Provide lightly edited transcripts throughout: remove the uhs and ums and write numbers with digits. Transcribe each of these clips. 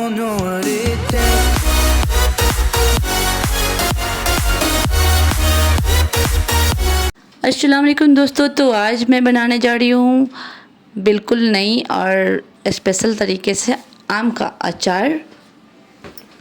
don't know what it takes. अस्सलाम वालेकुम दोस्तों, तो आज मैं बनाने जा रही हूँ बिल्कुल नई और स्पेशल तरीके से आम का अचार।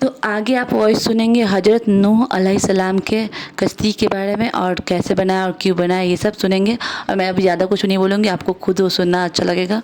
तो आगे आप वॉइस सुनेंगे हज़रत नूह अलैहिस्सलाम के कश्ती के बारे में, और कैसे बनाया और क्यों बनाया ये सब सुनेंगे। और मैं अभी ज़्यादा कुछ नहीं बोलूँगी, आपको खुद वो सुनना अच्छा लगेगा।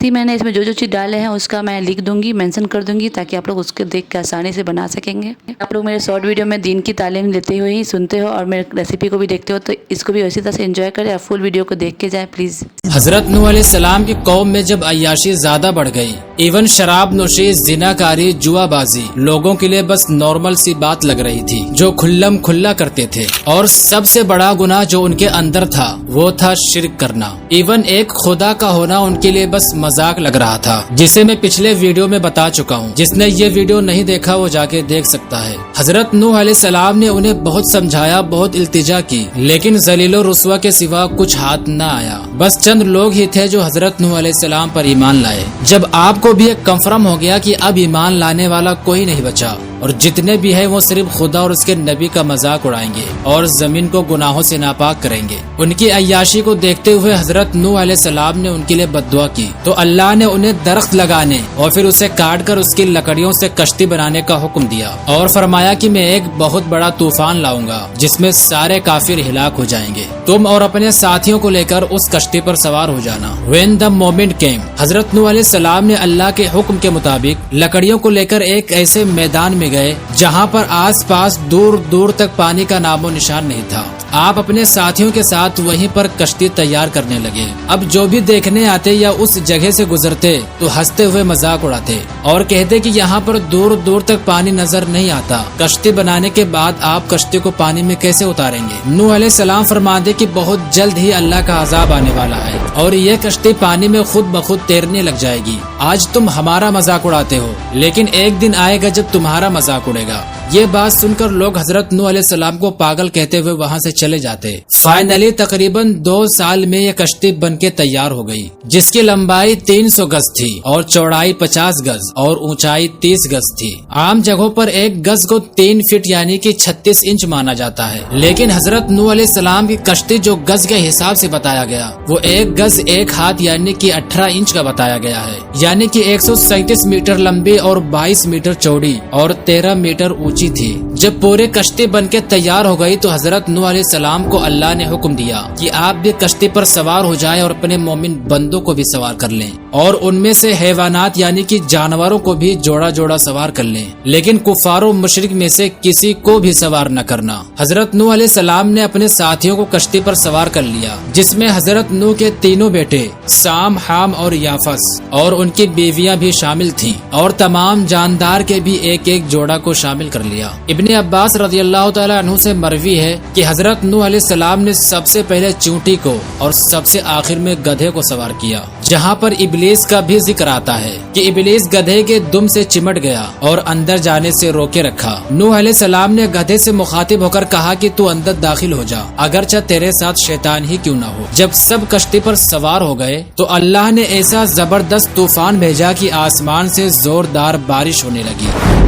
मैंने इसमें जो जो चीज़ डाले हैं उसका मैं लिख दूंगी, मेंशन कर दूंगी, ताकि आप लोग उसको देख के आसानी से बना सकेंगे। आप लोग मेरे शॉर्ट वीडियो में दीन की तालीम लेते हुए ही सुनते हो और मेरे रेसिपी को भी देखते हो, तो इसको भी उसी तरह से एंजॉय करें और फुल वीडियो को देख के जाए प्लीज़। हजरत नूह अलैहिस्सलाम की कौम में जब अय्याशी ज्यादा बढ़ गई, इवन शराब नोशी, जिनाकारी, जुआबाजी लोगों के लिए बस नॉर्मल सी बात लग रही थी, जो खुल्लम खुल्ला करते थे। और सबसे बड़ा गुनाह जो उनके अंदर था वो था शिर्क करना। इवन एक खुदा का होना उनके लिए बस मजाक लग रहा था, जिसे मैं पिछले वीडियो में बता चुका हूँ। जिसने ये वीडियो नहीं देखा वो जाके देख सकता है। हजरत नूह अलैहिस्सलाम ने उन्हें बहुत समझाया, बहुत इल्तिजा की, लेकिन जलीलो रुस्वा के सिवा कुछ हाथ न आया। बस चंद लोग ही थे जो हजरत नूह अलैहिस्सलाम पर ईमान लाए। जब आपको भी एक कंफर्म हो गया कि अब ईमान लाने वाला कोई नहीं बचा, और जितने भी है वो सिर्फ खुदा और उसके नबी का मजाक उड़ाएंगे और जमीन को गुनाहों से नापाक करेंगे। उनकी अय्याशी को देखते हुए हजरत नूह अलैहिस्सलाम ने उनके लिए बद्दुआ की, तो अल्लाह ने उन्हें दरख्त लगाने और फिर उसे काट कर उसकी लकड़ियों से कश्ती बनाने का हुक्म दिया, और फरमाया कि मैं एक बहुत बड़ा तूफान लाऊंगा जिसमें सारे काफिर हिलाक हो जाएंगे। तुम और अपने साथियों को लेकर उस कश्ती पर सवार हो जाना। When the moment came, हजरत नूह अलैहिस्सलाम ने अल्लाह के हुक्म के मुताबिक लकड़ियों को लेकर एक ऐसे मैदान में गए जहाँ पर आसपास दूर दूर तक पानी का नामो निशान नहीं था। आप अपने साथियों के साथ वहीं पर कश्ती तैयार करने लगे। अब जो भी देखने आते या उस जगह से गुजरते तो हंसते हुए मजाक उड़ाते और कहते कि यहाँ पर दूर दूर तक पानी नजर नहीं आता। कश्ती बनाने के बाद आप कश्ती को पानी में कैसे उतारेंगे? नूह अलैहिस्सलाम फरमाते कि बहुत जल्द ही अल्लाह का अजाब आने वाला है और ये कश्ती पानी में खुद ब खुद तैरने लग जाएगी। आज तुम हमारा मजाक उड़ाते हो, लेकिन एक दिन आएगा जब तुम्हारा मजाक उड़ेगा। ये बात सुनकर लोग हजरत नूह अलैहिस्सलाम को पागल कहते हुए वहाँ से चले जाते। फाइनली तकरीबन 2 साल में ये कश्ती बनके तैयार हो गई, जिसकी लंबाई 300 गज थी और चौड़ाई 50 गज और ऊंचाई 30 गज थी। आम जगहों पर एक गज को 3 फीट यानी कि 36 इंच माना जाता है, लेकिन हजरत नूह अलैहिस्सलाम की कश्ती जो गज के हिसाब से बताया गया वो 1 गज 1 हाथ यानी कि 18 इंच का बताया गया है, यानी कि 137 मीटर लंबी और 22 मीटर चौड़ी और 13 मीटर ऊंची थी। जब पूरे कश्ती बनके तैयार हो गई तो हजरत नूह अलैहिस्सलाम को अल्लाह ने हुक्म दिया कि आप भी कश्ती पर सवार हो जाएं और अपने मोमिन बंदों को भी सवार कर लें, और उनमें से हैवानात यानी कि जानवरों को भी जोड़ा जोड़ा सवार कर लें, लेकिन कुफारो मुशरिक में से किसी को भी सवार न करना। हजरत नूह अलैहिस्सलाम ने अपने साथियों को कश्ती पर सवार कर लिया, जिसमें हजरत नूह के 3 बेटे साम, हाम और याफस और उनकी बीवियां भी शामिल थीं, और तमाम जानदार के भी एक एक जोड़ा को शामिल कर लिया। इब्ने अब्बास रज़ियल्लाहु ताला अन्हु से मरवी है कि हजरत नूह अलैहिस्सलाम ने सबसे पहले चूंटी को और सबसे आखिर में गधे को सवार किया, जहाँ पर इब्लीस का भी जिक्र आता है कि इब्लीस गधे के दुम से चिमट गया और अंदर जाने से रोके रखा। नूह अलैहिस्सलाम ने गधे से मुखातिब होकर कहा कि तू अंदर दाखिल हो जा, अगरचे तेरे साथ शैतान ही क्यों न हो। जब सब कश्ती पर सवार हो गए तो अल्लाह ने ऐसा जबरदस्त तूफान भेजा कि आसमान से जोरदार बारिश होने लगी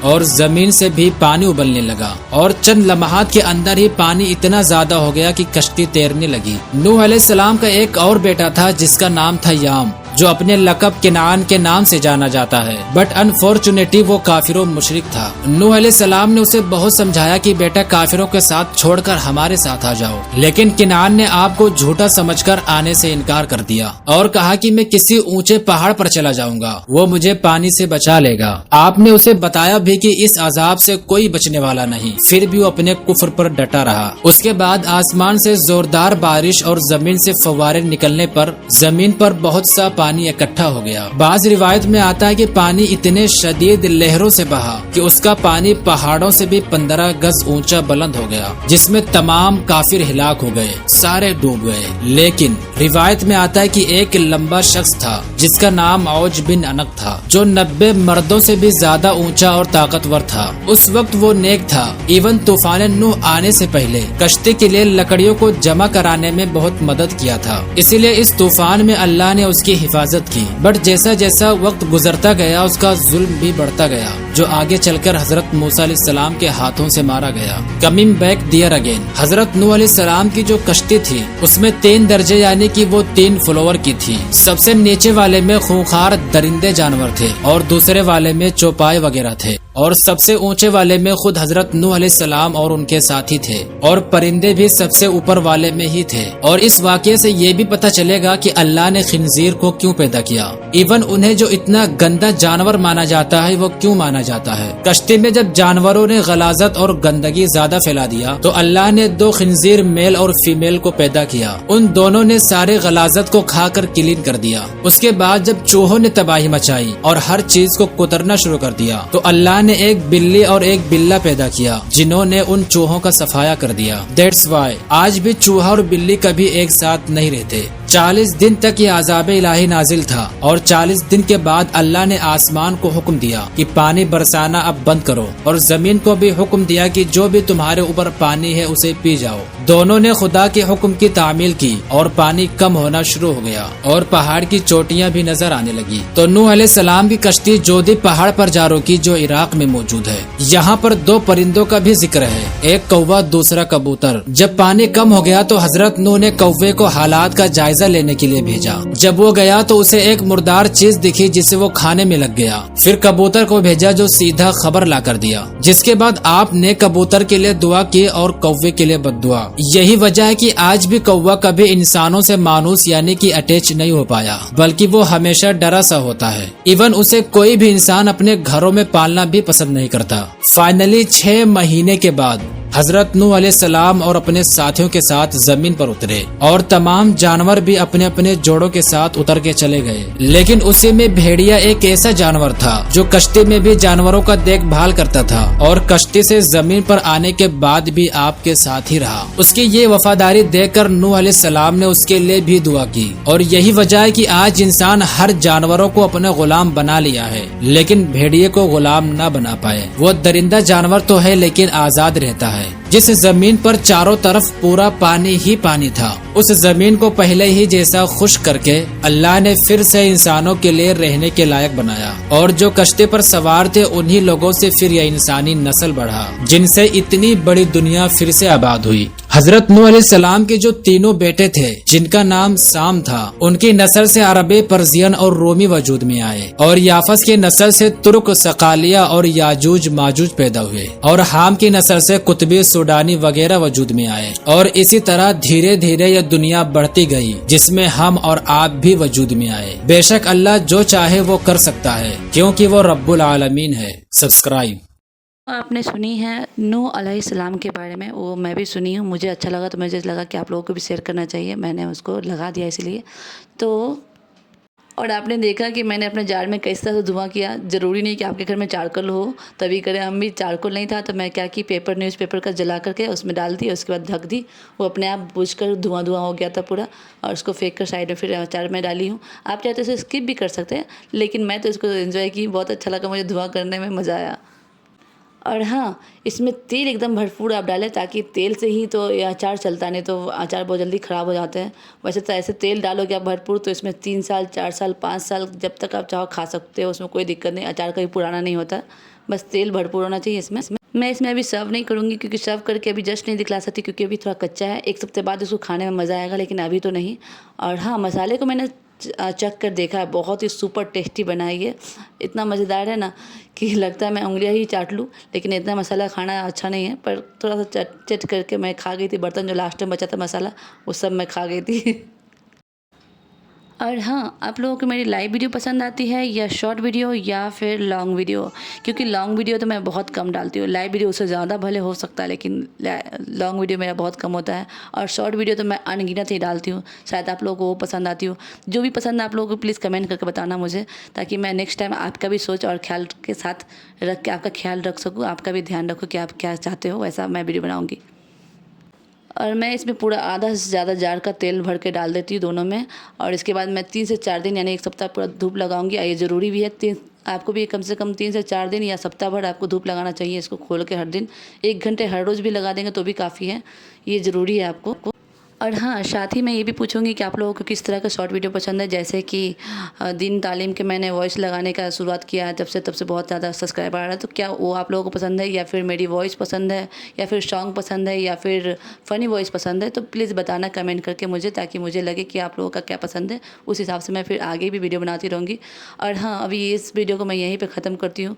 और जमीन से भी पानी उबलने लगा, और चंद लम्हात के अंदर ही पानी इतना ज्यादा हो गया कि कश्ती तैरने लगी। नूह अलैहिस्सलाम का एक और बेटा था जिसका नाम था याम, जो अपने लकब किनान के नाम से जाना जाता है, बट अनफॉर्चुनेटली वो काफिरों मुशरिक था। नूह अलैहिस्सलाम ने उसे बहुत समझाया कि बेटा काफिरों के साथ छोड़कर हमारे साथ आ जाओ, लेकिन किनान ने आपको झूठा समझकर आने से इनकार कर दिया और कहा कि मैं किसी ऊंचे पहाड़ पर चला जाऊंगा, वो मुझे पानी से बचा लेगा। आपने उसे बताया भी कि इस अजाब से कोई बचने वाला नहीं, फिर भी वो अपने कुफ्र पर डटा रहा। उसके बाद आसमान से जोरदार बारिश और जमीन से फव्वारे निकलने पर जमीन पर बहुत सा पानी इकट्ठा हो गया। बाज रिवायत में आता है कि पानी इतने शदीद लहरों से बहा कि उसका पानी पहाड़ों से भी 15 गज ऊंचा बुलंद हो गया, जिसमें तमाम काफिर हिलाक हो गए, सारे डूब गए। लेकिन रिवायत में आता है कि एक लंबा शख्स था जिसका नाम औज बिन अनक था, जो 90 मर्दों से भी ज्यादा ऊंचा और ताकतवर था। उस वक्त वो नेक था। इवन तूफान नूह आने से पहले कश्ती के लिए लकड़ियों को जमा कराने में बहुत मदद किया था, इसीलिए इस तूफान में अल्लाह ने उसकी हिफाजत की। बट जैसा जैसा वक्त गुजरता गया उसका जुल्म भी बढ़ता गया, जो आगे चलकर हजरत मूसा अलैहिस्सलाम के हाथों से मारा गया। कमिंग बैक दियर अगेन, हजरत नूह अलैहिस्सलाम की जो कश्ती थी उसमें 3 दर्जे यानी कि वो 3 फ्लोर की थी। सबसे नीचे वाले में खूंखार दरिंदे जानवर थे और दूसरे वाले में चौपाए वगैरह थे, और सबसे ऊंचे वाले में खुद हजरत नूह अलैहिस्सलाम और उनके साथी थे, और परिंदे भी सबसे ऊपर वाले में ही थे। और इस वाक़ये से ये भी पता चलेगा कि अल्लाह ने खिंजीर को क्यों पैदा किया। इवन उन्हें जो इतना गंदा जानवर माना जाता है वो क्यों माना जाता है। कश्ती में जब जानवरों ने गलाजत और गंदगी ज्यादा फैला दिया तो अल्लाह ने 2 खिंजीर मेल और फीमेल को पैदा किया। उन दोनों ने सारे गलाजत को खाकर क्लीन कर दिया। उसके बाद जब चूहों ने तबाही मचाई और हर चीज को कुतरना शुरू कर दिया तो अल्लाह ने एक बिल्ली और एक बिल्ला पैदा किया, जिन्होंने उन चूहों का सफाया कर दिया। दैट्स वाई आज भी चूहा और बिल्ली कभी एक साथ नहीं रहते। 40 दिन तक ये आज़ाब इलाही नाजिल था, और 40 दिन के बाद अल्लाह ने आसमान को हुक्म दिया कि पानी बरसाना अब बंद करो, और जमीन को भी हुक्म दिया कि जो भी तुम्हारे ऊपर पानी है उसे पी जाओ। दोनों ने खुदा के हुक्म की तामील की और पानी कम होना शुरू हो गया और पहाड़ की चोटियां भी नजर आने लगी। तो नूह अलैहिस्सलाम की कश्ती जोदी पहाड़ पर जा रुकी, जो इराक में मौजूद है। यहाँ पर 2 परिंदों का भी जिक्र है, एक कौवा दूसरा कबूतर। जब पानी कम हो गया तो हजरत नूह ने कौवे को हालात का जायजा लेने के लिए भेजा। जब वो गया तो उसे एक मुर्दार चीज दिखी जिसे वो खाने में लग गया। फिर कबूतर को भेजा जो सीधा खबर ला कर दिया, जिसके बाद आपने कबूतर के लिए दुआ की और कौवे के लिए बद्दुआ। यही वजह है कि आज भी कौवा कभी इंसानों से मानूस यानी कि अटैच नहीं हो पाया, बल्कि वो हमेशा डरा सा होता है। इवन उसे कोई भी इंसान अपने घरों में पालना भी पसंद नहीं करता। फाइनली 6 महीने के बाद हजरत नूह अलैहिस्सलाम और अपने साथियों के साथ जमीन पर उतरे, और तमाम जानवर भी अपने अपने जोड़ों के साथ उतर के चले गए। लेकिन उसी में भेड़िया एक ऐसा जानवर था जो कश्ती में भी जानवरों का देखभाल करता था, और कश्ती से जमीन पर आने के बाद भी आपके साथ ही रहा। उसकी ये वफादारी देखकर नूह अलैहिस्सलाम ने उसके लिए भी दुआ की, और यही वजह है कि आज इंसान हर जानवरों को अपना गुलाम बना लिया है, लेकिन भेड़िए को गुलाम न बना पाए। वो दरिंदा जानवर तो है लेकिन आजाद रहता है। जिस जमीन पर चारों तरफ पूरा पानी ही पानी था, उस जमीन को पहले ही जैसा खुश्क करके अल्लाह ने फिर से इंसानों के लिए रहने के लायक बनाया, और जो कश्ती पर सवार थे उन्हीं लोगों से फिर यह इंसानी नस्ल बढ़ा, जिनसे इतनी बड़ी दुनिया फिर से आबाद हुई। हजरत नूह अलैहिस्सलाम के जो 3 बेटे थे, जिनका नाम साम था, उनकी नस्ल से अरबी, पर्सियन और रोमी वजूद में आए, और याफस की नस्ल से तुर्क, सकालिया और याजूज माजूज पैदा हुए, और हाम की नस्ल से कुतबी, सूडानी वगैरह वजूद में आए। और इसी तरह धीरे धीरे यह दुनिया बढ़ती गई, जिसमें हम और आप भी वजूद में आए। बेशक अल्लाह जो चाहे वो कर सकता है, क्योंकि वो रब्बुल आलमीन है। सब्सक्राइब। आपने सुनी है नूह अलैहिस्सलाम के बारे में, वो मैं भी सुनी हूँ, मुझे अच्छा लगा तो मुझे लगा कि आप लोगों को भी शेयर करना चाहिए, मैंने उसको लगा दिया इसलिए। तो और आपने देखा कि मैंने अपने जार में किस तरह से धुआं किया। ज़रूरी नहीं कि आपके घर में चारकोल हो तभी करें, हम भी चारकोल नहीं था तो मैं क्या की न्यूज़पेपर का जला करके उसमें डाल दी, उसके बाद ढक दी। वो अपने आप बुझ कर धुआं हो गया था पूरा, और उसको फेंक कर साइड में फिर अचार में डाली हूँ। आप चाहते तो स्किप भी कर सकते हैं, लेकिन मैं तो इसको एंजॉय की, बहुत अच्छा लगा मुझे, धुआं करने में मज़ा आया। और हाँ, इसमें तेल एकदम भरपूर आप डालें, ताकि तेल से ही तो ये अचार चलता, नहीं तो अचार बहुत जल्दी ख़राब हो जाते हैं। वैसे तो ऐसे तेल डालोगे आप भरपूर तो इसमें 3 साल 4 साल 5 साल जब तक आप चाहो खा सकते हो, उसमें कोई दिक्कत नहीं। अचार कभी पुराना नहीं होता, बस तेल भरपूर होना चाहिए इसमें। मैं इसमें अभी सर्व नहीं करूँगी, क्योंकि सर्व करके अभी जस्ट नहीं दिखला सकती, क्योंकि अभी थोड़ा कच्चा है। 1 हफ्ते बाद उसको खाने में मज़ा आएगा, लेकिन अभी तो नहीं। और हाँ, मसाले को मैंने चख कर देखा है, बहुत ही सुपर टेस्टी बनाई है। इतना मज़ेदार है ना कि लगता है मैं उंगलियां ही चाट लूँ, लेकिन इतना मसाला खाना अच्छा नहीं है। पर थोड़ा सा चट करके मैं खा गई थी। बर्तन जो लास्ट में बचा था मसाला, वो सब मैं खा गई थी। اور ہاں آپ لوگوں کو میری لائیو ویڈیو پسند آتی ہے یا شارٹ ویڈیو یا پھر لانگ ویڈیو، کیونکہ لانگ ویڈیو تو میں بہت کم ڈالتی ہوں، لائیو ویڈیو اس سے زیادہ بھلے ہو سکتا ہے لیکن لانگ ویڈیو میرا بہت کم ہوتا ہے، اور شارٹ ویڈیو تو میں ان گنت ہی ڈالتی ہوں، شاید آپ لوگوں کو وہ پسند آتی ہو۔ جو بھی پسند ہے آپ لوگوں کو پلیز کمنٹ کر کے بتانا مجھے، تاکہ میں نیکسٹ ٹائم آپ کا بھی سوچ اور خیال کے ساتھ رکھ کے آپ کا خیال رکھ سکوں، آپ کا بھی دھیان رکھوں کہ آپ کیا چاہتے ہو، ویسا میں ویڈیو بناؤں گی۔ اور میں اس میں پورا آدھا سے زیادہ جار کا تیل بھر کے ڈال دیتی ہوں دونوں میں، اور اس کے بعد میں 3 سے 4 دن یعنی ایک ہفتہ پورا دھوپ لگاؤں گی، اور یہ ضروری بھی ہے، آپ کو بھی کم سے کم 3 سے 4 دن یا ہفتہ بھر آپ کو دھوپ لگانا چاہیے اس کو کھول کے ہر دن، 1 گھنٹے ہر روز بھی لگا دیں گے تو بھی کافی ہے، یہ ضروری ہے آپ کو۔ اور ہاں ساتھ ہی میں یہ بھی پوچھوں گی کہ آپ لوگوں کو کس طرح کا شارٹ ویڈیو پسند ہے، جیسے کہ دین تعلیم کے میں نے وائس لگانے کا شروعات کیا ہے، تب سے بہت زیادہ سبسکرائبر آ رہا ہے، تو کیا وہ آپ لوگوں کو پسند ہے، یا پھر میری وائس پسند ہے، یا پھر سانگ پسند ہے، یا پھر فنی وائس پسند ہے، تو پلیز بتانا کمنٹ کر کے مجھے، تاکہ مجھے لگے کہ آپ لوگوں کا کیا پسند ہے، اس حساب سے میں پھر آگے بھی ویڈیو بناتی رہوں گی۔ اور ہاں ابھی اس ویڈیو کو میں یہیں پہ ختم کرتی ہوں،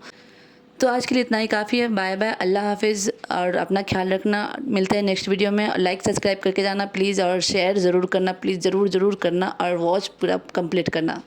تو آج کے لیے اتنا ہی کافی ہے۔ بائے بائے، اللہ حافظ، اور اپنا خیال رکھنا، ملتے ہیں نیکسٹ ویڈیو میں۔ لائک سبسکرائب کر کے جانا پلیز، اور شیئر ضرور کرنا پلیز، ضرور کرنا، اور واچ پورا کمپلیٹ کرنا۔